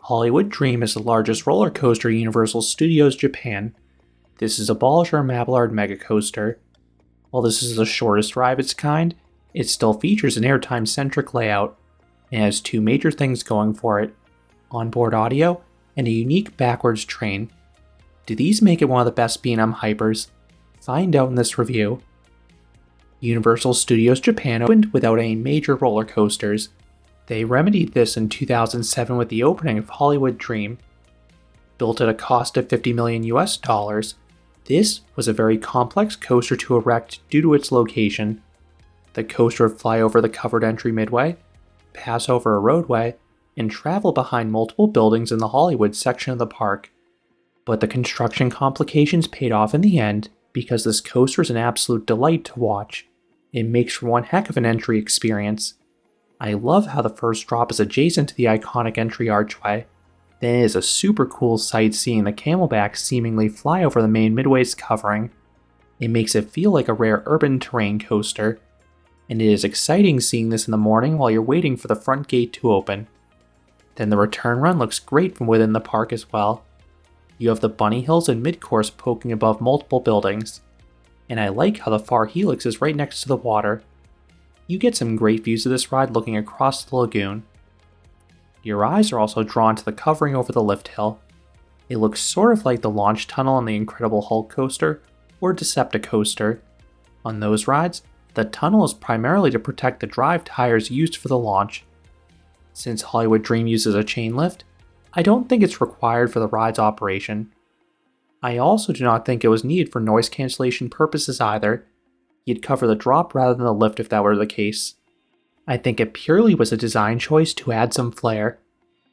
Hollywood Dream is the largest roller coaster in Universal Studios Japan. This is a Bolliger Mabillard mega coaster. While this is the shortest ride of its kind, it still features an Airtime centric layout and has two major things going for it: onboard audio and a unique backwards train. Do these make it one of the best B&M hypers? Find out in this review. Universal Studios Japan opened without any major roller coasters. They remedied this in 2007 with the opening of Hollywood Dream. Built at a cost of $50 million US, this was a very complex coaster to erect due to its location. The coaster would fly over the covered entry midway, pass over a roadway, and travel behind multiple buildings in the Hollywood section of the park. But the construction complications paid off in the end because this coaster is an absolute delight to watch. It makes for one heck of an entry experience. I love how the first drop is adjacent to the iconic entry archway. Then it is a super cool sight seeing the camelbacks seemingly fly over the main midway's covering. It makes it feel like a rare urban terrain coaster. And it is exciting seeing this in the morning while you're waiting for the front gate to open. Then the return run looks great from within the park as well. You have the bunny hills and mid-course poking above multiple buildings. And I like how the far helix is right next to the water. You get some great views of this ride looking across the lagoon. Your eyes are also drawn to the covering over the lift hill. It looks sort of like the launch tunnel on the Incredible Hulk coaster or Decepticoaster. On those rides, the tunnel is primarily to protect the drive tires used for the launch. Since Hollywood Dream uses a chain lift, I don't think it's required for the ride's operation. I also do not think it was needed for noise cancellation purposes either. You'd cover the drop rather than the lift if that were the case. I think it purely was a design choice to add some flair.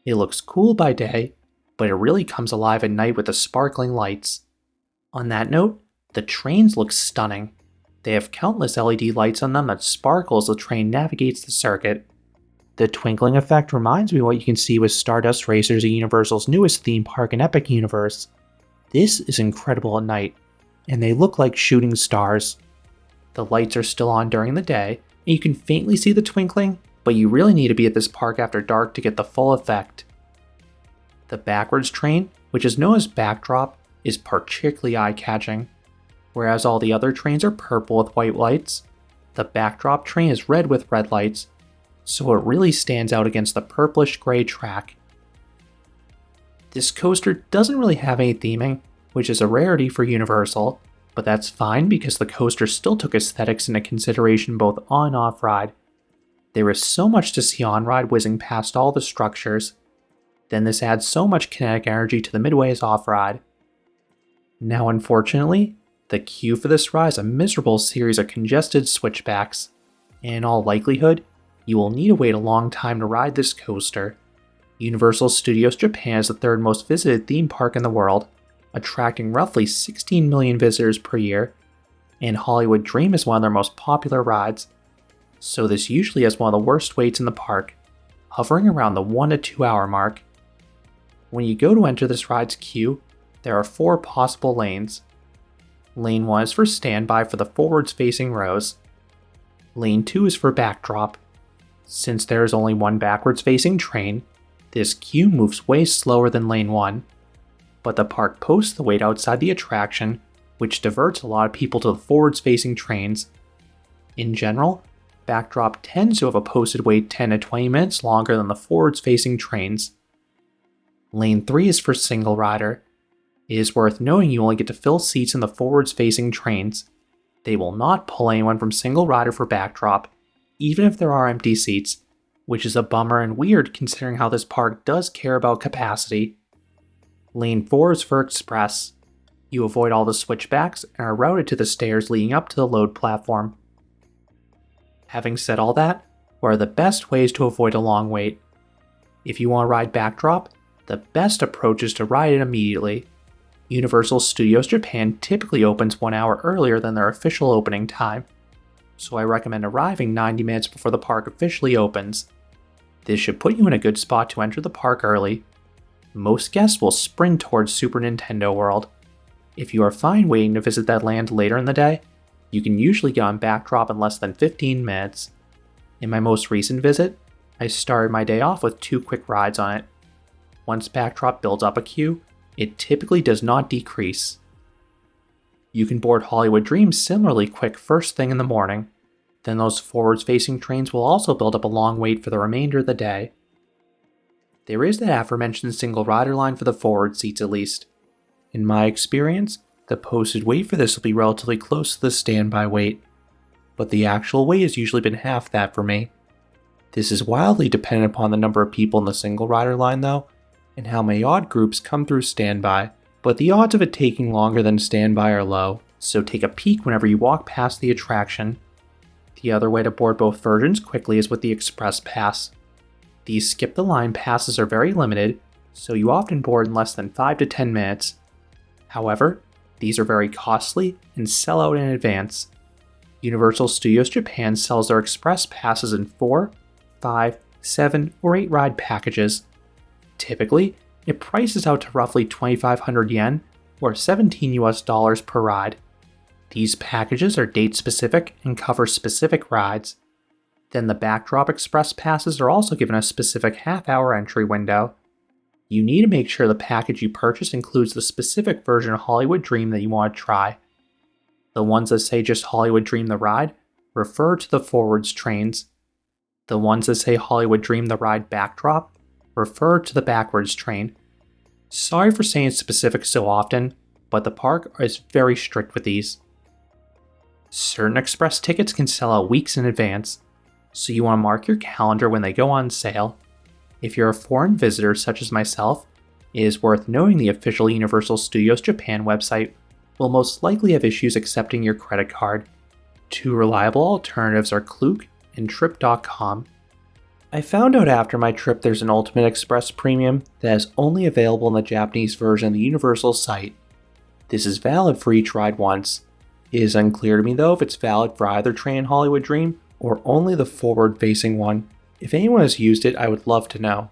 It looks cool by day, but it really comes alive at night with the sparkling lights. On that note, the trains look stunning. They have countless LED lights on them that sparkle as the train navigates the circuit. The twinkling effect reminds me of what you can see with Stardust Racers at Universal's newest theme park in Epic Universe. This is incredible at night, and they look like shooting stars. The lights are still on during the day, and you can faintly see the twinkling, but you really need to be at this park after dark to get the full effect. The backwards train, which is known as Backdrop, is particularly eye-catching. Whereas all the other trains are purple with white lights, the Backdrop train is red with red lights, so it really stands out against the purplish-gray track. This coaster doesn't really have any theming, which is a rarity for Universal, but that's fine because the coaster still took aesthetics into consideration both on and off ride. There is so much to see on ride whizzing past all the structures. Then this adds so much kinetic energy to the midways off ride. Now unfortunately, the queue for this ride is a miserable series of congested switchbacks, and in all likelihood, you will need to wait a long time to ride this coaster. Universal Studios Japan is the third most visited theme park in the world, attracting roughly 16 million visitors per year, and Hollywood Dream is one of their most popular rides, so this usually has one of the worst waits in the park, hovering around the 1 to 2 hour mark. When you go to enter this ride's queue, there are 4 possible lanes. Lane 1 is for standby for the forwards facing rows. Lane 2 is for backdrop. Since there is only one backwards facing train, this queue moves way slower than lane 1. But the park posts the wait outside the attraction, which diverts a lot of people to the forwards facing trains. In general, backdrop tends to have a posted wait 10 to 20 minutes longer than the forwards facing trains. Lane 3 is for single rider. It is worth knowing you only get to fill seats in the forwards facing trains. They will not pull anyone from single rider for backdrop, even if there are empty seats, which is a bummer and weird considering how this park does care about capacity. Lane 4 is for express. You avoid all the switchbacks and are routed to the stairs leading up to the load platform. Having said all that, what are the best ways to avoid a long wait? If you want to ride backdrop, the best approach is to ride it immediately. Universal Studios Japan typically opens 1 hour earlier than their official opening time, so I recommend arriving 90 minutes before the park officially opens. This should put you in a good spot to enter the park early. Most guests will sprint towards Super Nintendo World. If you are fine waiting to visit that land later in the day, you can usually get on backdrop in less than 15 minutes. In my most recent visit, I started my day off with 2 quick rides on it. Once backdrop builds up a queue, it typically does not decrease. You can board Hollywood Dreams similarly quick first thing in the morning. Then those forwards-facing trains will also build up a long wait for the remainder of the day. There is that aforementioned single rider line for the forward seats at least. In my experience, the posted wait for this will be relatively close to the standby wait, but the actual wait has usually been half that for me. This is wildly dependent upon the number of people in the single rider line though, and how many odd groups come through standby, but the odds of it taking longer than standby are low, so take a peek whenever you walk past the attraction. The other way to board both versions quickly is with the Express Pass. These skip-the-line passes are very limited, so you often board in less than 5 to 10 minutes. However, these are very costly and sell out in advance. Universal Studios Japan sells their Express Passes in 4, 5, 7, or 8 ride packages. Typically, it prices out to roughly 2,500 yen or $17 per ride. These packages are date specific and cover specific rides. Then the Backdrop Express Passes are also given a specific half-hour entry window. You need to make sure the package you purchase includes the specific version of Hollywood Dream that you want to try. The ones that say just Hollywood Dream the Ride refer to the forwards trains. The ones that say Hollywood Dream the Ride Backdrop refer to the backwards train. Sorry for saying specifics so often, but the park is very strict with these. Certain express tickets can sell out weeks in advance, so you want to mark your calendar when they go on sale. If you're a foreign visitor such as myself, it is worth knowing the official Universal Studios Japan website will most likely have issues accepting your credit card. Two reliable alternatives are Klook and Trip.com. I found out after my trip there's an Ultimate Express Premium that is only available in the Japanese version of the Universal site. This is valid for each ride once. It is unclear to me though if it's valid for either train in Hollywood Dream or only the forward-facing one. If anyone has used it, I would love to know.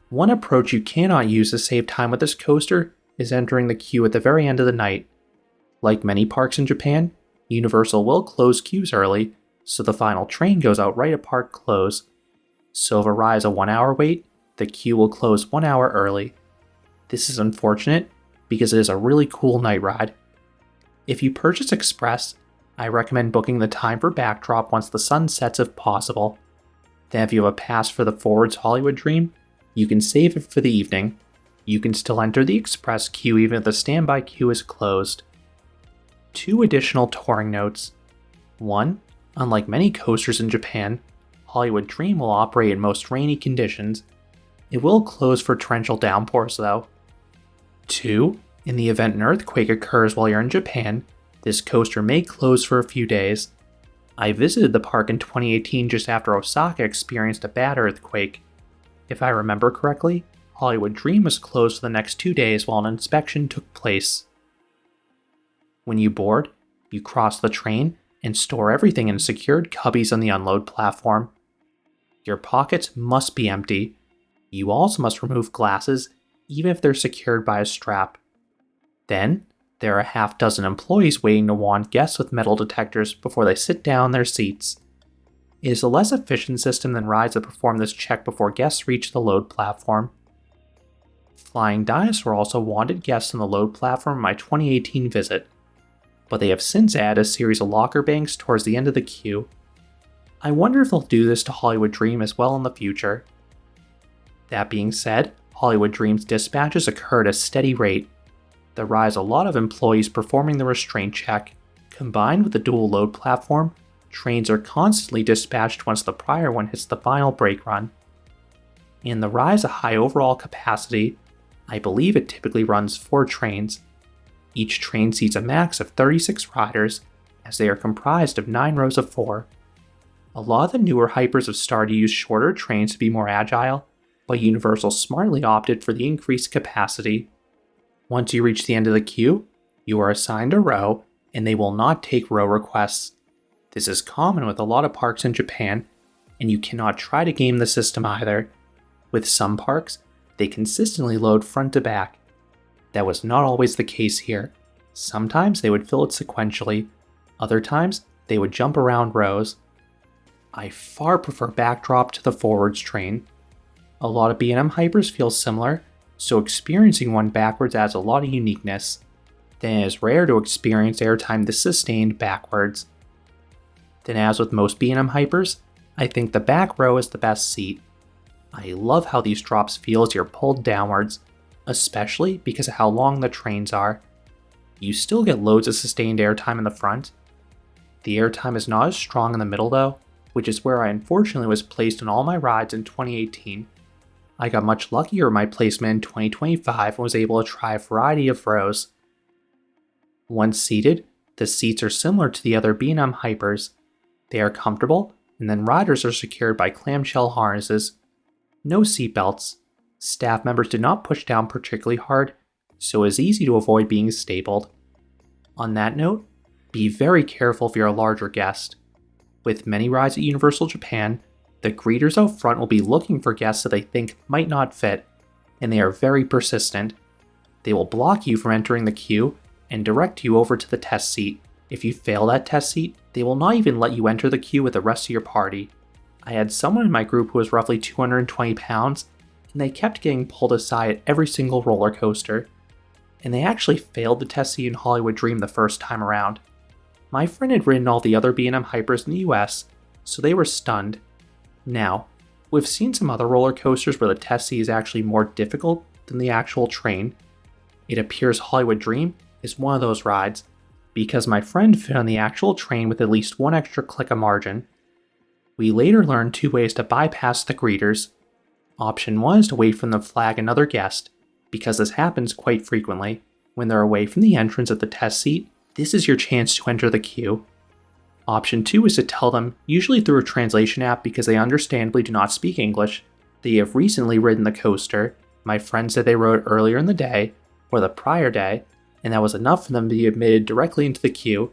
One approach you cannot use to save time with this coaster is entering the queue at the very end of the night. Like many parks in Japan, Universal will close queues early, so the final train goes out right at park close. So if a ride is a 1 hour wait, the queue will close 1 hour early. This is unfortunate because it is a really cool night ride. If you purchase Express, I recommend booking the time for Backdrop once the sun sets if possible. Then if you have a pass for the Forwards Hollywood Dream, you can save it for the evening. You can still enter the Express queue even if the standby queue is closed. 2 additional touring notes. 1. Unlike many coasters in Japan, Hollywood Dream will operate in most rainy conditions. It will close for torrential downpours though. 2. In the event an earthquake occurs while you're in Japan, this coaster may close for a few days. I visited the park in 2018 just after Osaka experienced a bad earthquake. If I remember correctly, Hollywood Dream was closed for the next 2 days while an inspection took place. When you board, you cross the train and store everything in secured cubbies on the unload platform. Your pockets must be empty. You also must remove glasses, even if they're secured by a strap. Then, there are a half dozen employees waiting to wand guests with metal detectors before they sit down in their seats. It is a less efficient system than rides that perform this check before guests reach the load platform. Flying Dinosaur also wanded guests on the load platform in my 2018 visit, but they have since added a series of locker banks towards the end of the queue. I wonder if they'll do this to Hollywood Dream as well in the future. That being said, Hollywood Dream's dispatches occur at a steady rate. There rise a lot of employees performing the restraint check. Combined with the dual load platform, trains are constantly dispatched once the prior one hits the final brake run. In the rise of high overall capacity, I believe it typically runs 4 trains. Each train seats a max of 36 riders, as they are comprised of 9 rows of 4. A lot of the newer hypers have started to use shorter trains to be more agile, but Universal smartly opted for the increased capacity. Once you reach the end of the queue, you are assigned a row, and they will not take row requests. This is common with a lot of parks in Japan, and you cannot try to game the system either. With some parks, they consistently load front to back. That was not always the case here. Sometimes they would fill it sequentially, other times they would jump around rows. I far prefer Backdrop to the forwards train. A lot of B&M hypers feel similar, so experiencing one backwards adds a lot of uniqueness. Then it is rare to experience airtime this sustained backwards. Then as with most B&M hypers, I think the back row is the best seat. I love how these drops feel as you're pulled downwards, especially because of how long the trains are. You still get loads of sustained airtime in the front. The airtime is not as strong in the middle though, which is where I unfortunately was placed on all my rides in 2018. I got much luckier in my placement in 2025 and was able to try a variety of rows. Once seated, the seats are similar to the other B&M hypers. They are comfortable, and then riders are secured by clamshell harnesses. No seatbelts. Staff members did not push down particularly hard, so it is easy to avoid being stapled. On that note, be very careful if you're a larger guest. With many rides at Universal Japan, the greeters out front will be looking for guests that they think might not fit, and they are very persistent. They will block you from entering the queue and direct you over to the test seat. If you fail that test seat, they will not even let you enter the queue with the rest of your party. I had someone in my group who was roughly 220 pounds, and they kept getting pulled aside at every single roller coaster. And they actually failed the test seat in Hollywood Dream the first time around. My friend had ridden all the other B&M hypers in the US, so they were stunned. Now, we've seen some other roller coasters where the test seat is actually more difficult than the actual train. It appears Hollywood Dream is one of those rides, because my friend fit on the actual train with at least one extra click of margin. We later learned 2 ways to bypass the greeters. Option 1 is to wait for them to flag another guest, because this happens quite frequently. When they're away from the entrance at the test seat, this is your chance to enter the queue. Option 2 is to tell them, usually through a translation app because they understandably do not speak English, that you have recently ridden the coaster. My friend said they rode earlier in the day, or the prior day, and that was enough for them to be admitted directly into the queue.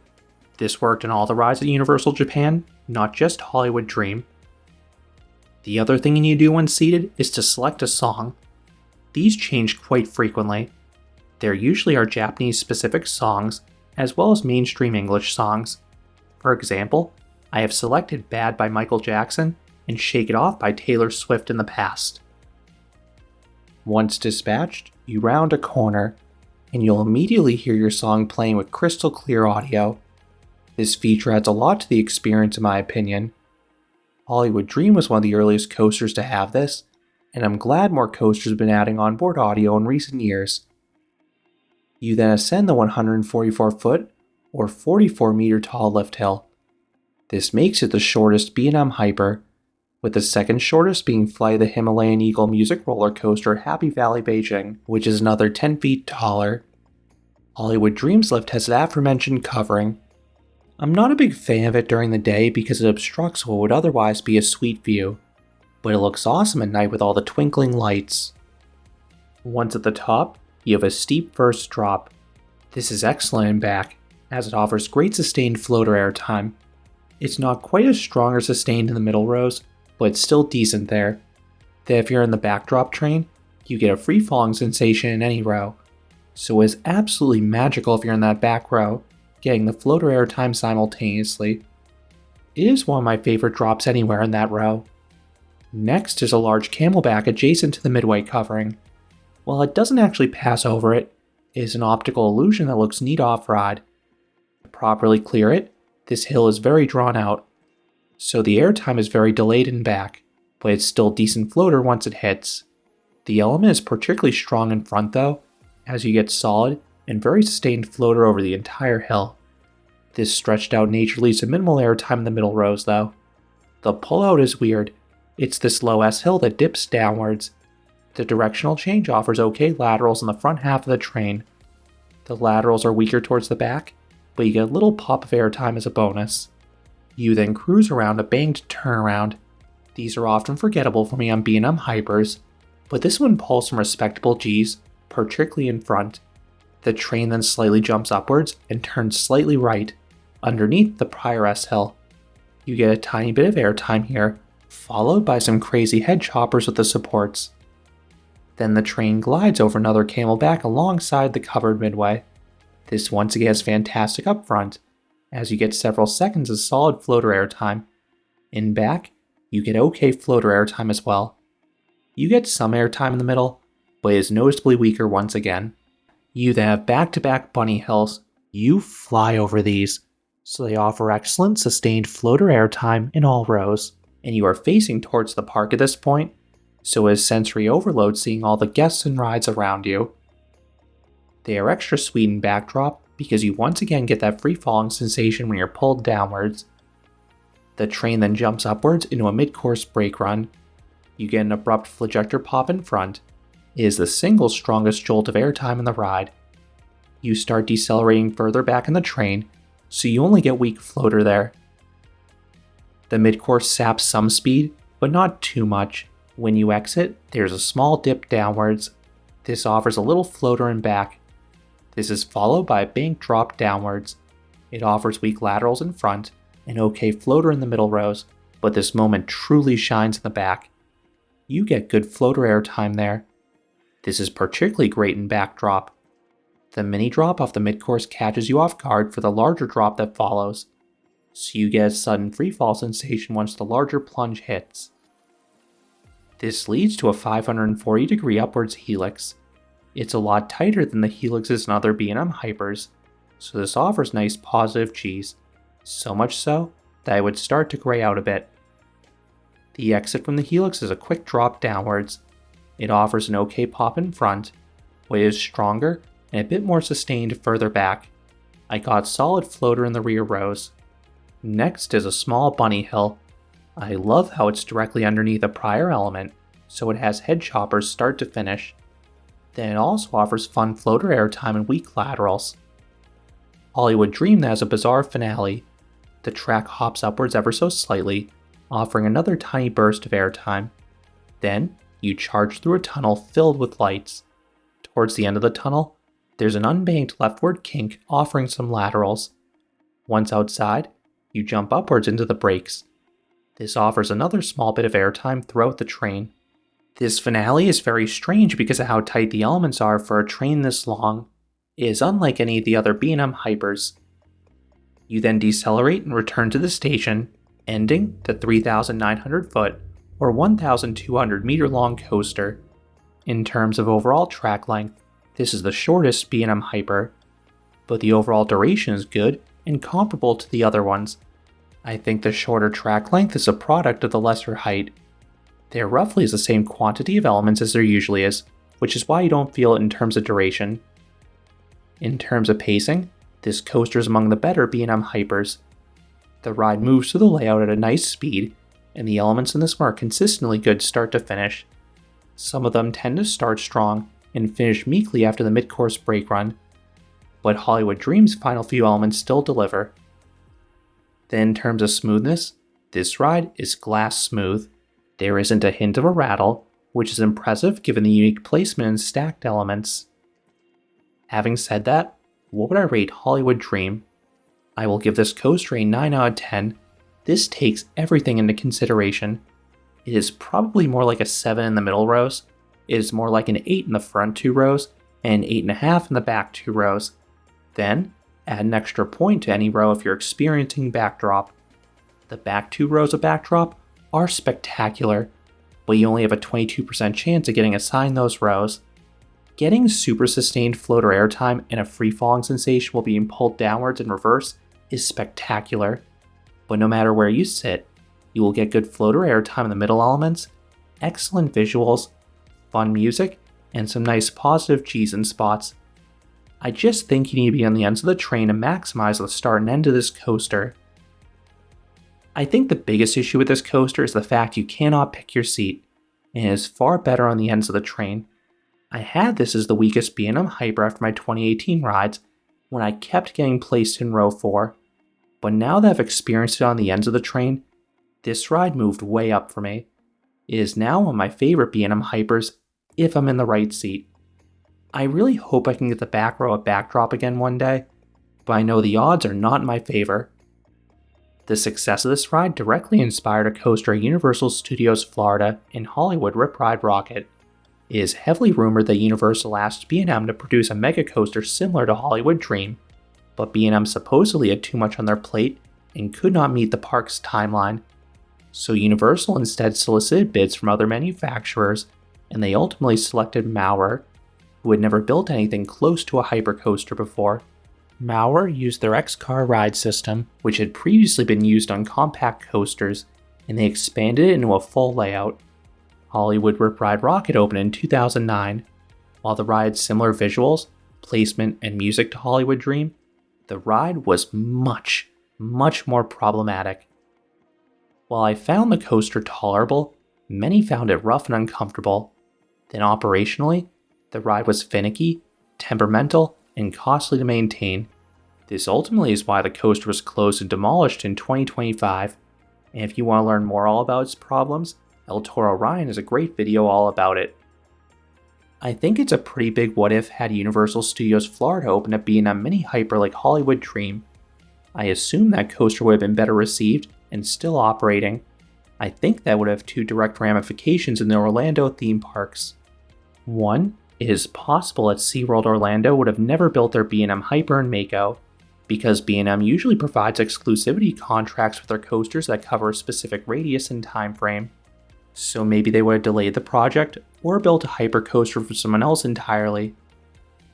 This worked on all the rides at Universal Japan, not just Hollywood Dream. The other thing you need to do when seated is to select a song. These change quite frequently. There usually are Japanese-specific songs, as well as mainstream English songs. For example, I have selected Bad by Michael Jackson and Shake It Off by Taylor Swift in the past. Once dispatched, you round a corner, and you'll immediately hear your song playing with crystal clear audio. This feature adds a lot to the experience in my opinion. Hollywood Dream was one of the earliest coasters to have this, and I'm glad more coasters have been adding onboard audio in recent years. You then ascend the 144-foot or 44-meter tall lift hill. This makes it the shortest B&M hyper, with the second shortest being Fly the Himalayan Eagle music roller coaster Happy Valley Beijing, which is another 10 feet taller. Hollywood Dreams lift has the aforementioned covering. I'm not a big fan of it during the day because it obstructs what would otherwise be a sweet view, but it looks awesome at night with all the twinkling lights. Once at the top, you have a steep first drop. This is excellent in back, as it offers great sustained floater airtime. It's not quite as strong or sustained in the middle rows, but it's still decent there. Then if you're in the backdrop train, you get a free-falling sensation in any row. So it's absolutely magical if you're in that back row, getting the floater airtime simultaneously. It is one of my favorite drops anywhere in that row. Next is a large camelback adjacent to the midway covering. While it doesn't actually pass over it, it is an optical illusion that looks neat off-ride. To properly clear it, this hill is very drawn out, so the airtime is very delayed in back, but it's still decent floater once it hits. The element is particularly strong in front though, as you get solid and very sustained floater over the entire hill. This stretched out nature leaves a minimal airtime in the middle rows though. The pullout is weird. It's this low S hill that dips downwards. The directional change offers okay laterals in the front half of the train. The laterals are weaker towards the back, but you get a little pop of airtime as a bonus. You then cruise around a banked turnaround. These are often forgettable for me on B&M hypers, but this one pulls some respectable Gs, particularly in front. The train then slightly jumps upwards and turns slightly right, underneath the prior S hill. You get a tiny bit of airtime here, followed by some crazy head choppers with the supports. Then the train glides over another camelback alongside the covered midway. This once again is fantastic up front, as you get several seconds of solid floater airtime. In back, you get okay floater airtime as well. You get some airtime in the middle, but it is noticeably weaker once again. You then have back-to-back bunny hills. You fly over these, so they offer excellent sustained floater airtime in all rows, and you are facing towards the park at this point, so it is sensory overload seeing all the guests and rides around you. They are extra sweet in backdrop because you once again get that free-falling sensation when you're pulled downwards. The train then jumps upwards into a mid-course brake run. You get an abrupt flagector pop in front. It is the single strongest jolt of airtime in the ride. You start decelerating further back in the train, so you only get weak floater there. The mid-course saps some speed, but not too much. When you exit, there's a small dip downwards. This offers a little floater and back. This is followed by a bank drop downwards. It offers weak laterals in front, an okay floater in the middle rows, but this moment truly shines in the back. You get good floater airtime there. This is particularly great in backdrop. The mini drop off the mid-course catches you off guard for the larger drop that follows, so you get a sudden freefall sensation once the larger plunge hits. This leads to a 540-degree upwards helix. It's a lot tighter than the helixes in other B&M hypers, so this offers nice positive Gs, so much so that I would start to gray out a bit. The exit from the helix is a quick drop downwards. It offers an okay pop in front, but it is stronger and a bit more sustained further back. I got solid floater in the rear rows. Next is a small bunny hill. I love how it's directly underneath a prior element, so it has head choppers start to finish. Then it also offers fun floater airtime and weak laterals. Hollywood Dream has a bizarre finale. The track hops upwards ever so slightly, offering another tiny burst of airtime. Then, you charge through a tunnel filled with lights. Towards the end of the tunnel, there's an unbanked leftward kink offering some laterals. Once outside, you jump upwards into the brakes. This offers another small bit of airtime throughout the train. This finale is very strange because of how tight the elements are for a train this long. It is unlike any of the other B&M hypers. You then decelerate and return to the station, ending the 3,900 foot or 1,200 meter long coaster. In terms of overall track length, this is the shortest B&M hyper, but the overall duration is good and comparable to the other ones. I think the shorter track length is a product of the lesser height. There roughly is the same quantity of elements as there usually is, which is why you don't feel it in terms of duration. In terms of pacing, this coaster is among the better B&M hypers. The ride moves through the layout at a nice speed, and the elements in this one are consistently good start to finish. Some of them tend to start strong and finish meekly after the mid-course brake run, but Hollywood Dream's final few elements still deliver. Then in terms of smoothness, this ride is glass smooth. There isn't a hint of a rattle, which is impressive given the unique placement and stacked elements. Having said that, what would I rate Hollywood Dream? I will give this coaster a 9 out of 10. This takes everything into consideration. It is probably more like a 7 in the middle rows. It is more like an 8 in the front 2 rows, and an 8.5 in the back 2 rows. Then, add an extra point to any row if you're experiencing backdrop. The back 2 rows of backdrop are spectacular, but you only have a 22% chance of getting assigned those rows. Getting super sustained floater airtime and a free-falling sensation while being pulled downwards in reverse is spectacular, but no matter where you sit, you will get good floater airtime in the middle elements, excellent visuals, fun music, and some nice positive Gs in spots. I just think you need to be on the ends of the train to maximize the start and end of this coaster. I think the biggest issue with this coaster is the fact you cannot pick your seat, and it is far better on the ends of the train. I had this as the weakest B&M hyper after my 2018 rides when I kept getting placed in row 4, but now that I've experienced it on the ends of the train, this ride moved way up for me. It is now one of my favorite B&M hypers if I'm in the right seat. I really hope I can get the back row at backdrop again one day, but I know the odds are not in my favor. The success of this ride directly inspired a coaster at Universal Studios Florida in Hollywood Rip Ride Rocket. It is heavily rumored that Universal asked B&M to produce a mega coaster similar to Hollywood Dream, but B&M supposedly had too much on their plate and could not meet the park's timeline, so Universal instead solicited bids from other manufacturers and they ultimately selected Maurer, who had never built anything close to a hypercoaster before. Maurer used their X-Car ride system, which had previously been used on compact coasters, and they expanded it into a full layout. Hollywood Rip Ride Rocket opened in 2009. While the ride had similar visuals, placement, and music to Hollywood Dream, the ride was much more problematic. While I found the coaster tolerable, many found it rough and uncomfortable. Then operationally, the ride was finicky, temperamental, and costly to maintain. This ultimately is why the coaster was closed and demolished in 2025. And if you want to learn more all about its problems, El Toro Ryan has a great video all about it. I think it's a pretty big what if had Universal Studios Florida opened up being a mini hyper like Hollywood Dream. I assume that coaster would have been better received and still operating. I think that would have two direct ramifications in the Orlando theme parks. One, it is possible that SeaWorld Orlando would have never built their B&M Hyper in Mako, because B&M usually provides exclusivity contracts with their coasters that cover a specific radius and time frame. So maybe they would have delayed the project or built a hypercoaster for someone else entirely.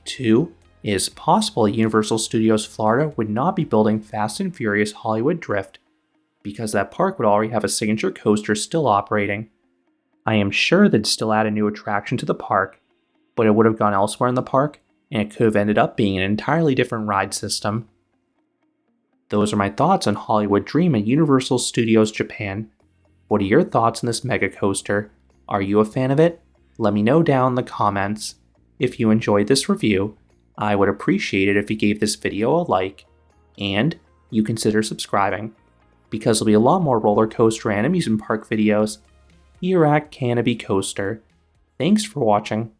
2, it is possible Universal Studios Florida would not be building Fast and Furious Hollywood Drift, because that park would already have a signature coaster still operating. I am sure they'd still add a new attraction to the park, but it would have gone elsewhere in the park, and it could have ended up being an entirely different ride system. Those are my thoughts on Hollywood Dream at Universal Studios Japan. What are your thoughts on this mega coaster? Are you a fan of it? Let me know down in the comments. If you enjoyed this review, I would appreciate it if you gave this video a like, and you consider subscribing, because there'll be a lot more roller coaster and amusement park videos here at Canopy Coaster. Thanks for watching.